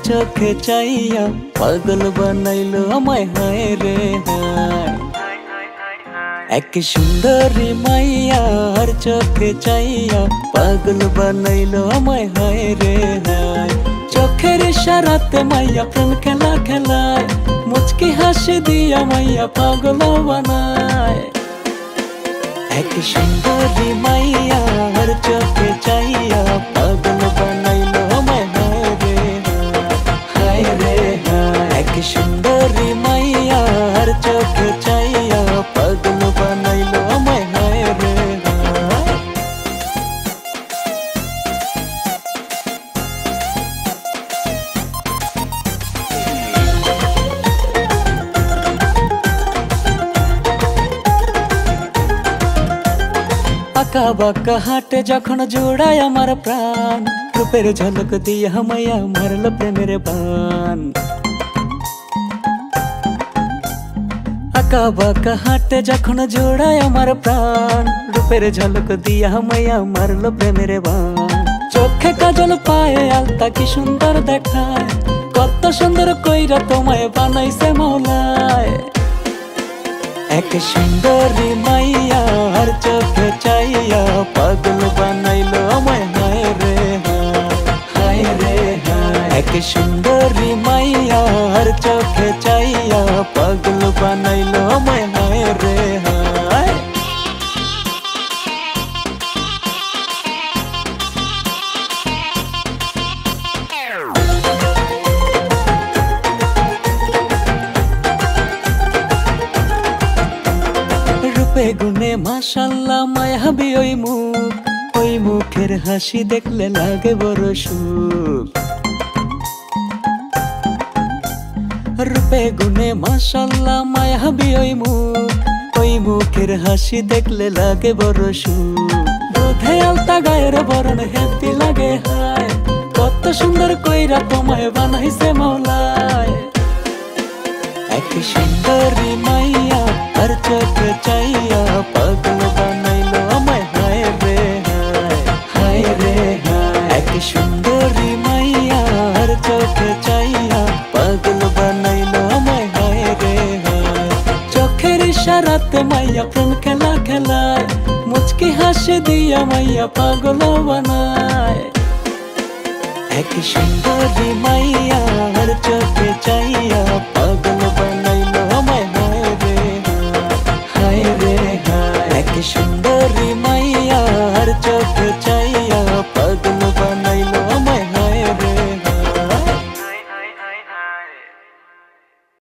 চোখে চাইয়া পাগল বানাইলো আমায় হায় রে হায়। এক সুন্দরী মাইয়া আর চোখে চাইয়া পাগল বানাইলো আমায় হায় রে হায়। চোখের ইশারাতে মাইয়া প্রেম খেলা খেলায়, মুচকি হাসি দিয়া মাইয়া পাগল বানায়। এক সুন্দরী মাইয়া আর চোখে চাইয়া পাগল বানাইলো আমায় হায় রে হায় রে হায়। এক সুন্দরী মাইয়া আর চোখে চাইয়া পাগল বানাইলো আমায় হায় রে হায়। আঁকা বাঁকা হাটে যখন জোড়ায় আমার প্রাণ, রূপের ঝলক দিয়ে মাইয়া মারল প্রেমের বান। আঁকা বাঁকা হাটে যখন জোড়ায় আমার প্রাণ, রূপের ঝলক দিয়ে মাইয়া মারল প্রেমের বান। চোখে কাজল পায়ে আলতা কি সুন্দর দেখায়, কত সুন্দর কইরা তোমায় বানাইছে মৌলায়। এক সুন্দরী মাইয়া আর চোখে চাইয়া পাগল বানাইলো আমায় হায় রে হায় রে হায়। এক সুন্দরী মাইয়া আর চোখে চাইয়া পাগল বানাইলো আমায় হায় রে হায়। রূপে গুণে মাশাল্লাহ মায়াবী ওই মুখ, ওই মুখের হাসি দেখলে লাগে বড় সুখ। রূপে গুণে মাশাল্লাহ মায়াবী ওই মুখ, ওই মুখের হাসি দেখলে লাগে বড় সুখ। দুধে আলতা গায়ের বরণ হেব্বি লাগে হায়, কত সুন্দর কইরা তোমায় বানাইছে মৌলায়। এক সুন্দরী মাইয়া আর চোখে চাইয়া পাগল বানাইলো আমায় হায় রে হায় রে হায়। এক সুন্দরী মাইয়া আর চোখে চাইয়া পাগল বানাইলো আমায় হায় রে হায়। চোখের ইশারাতে মাইয়া প্রেম খেলা খেলায়, মুচকি হাসি দিয়া মাইয়া পাগল বানায়। এক সুন্দরী মাইয়া আর চোখে চাইয়া পাগল বানাইলো আমায় হায় রে হায় রে হায়। এক সুন্দরী মাইয়া আর চোখে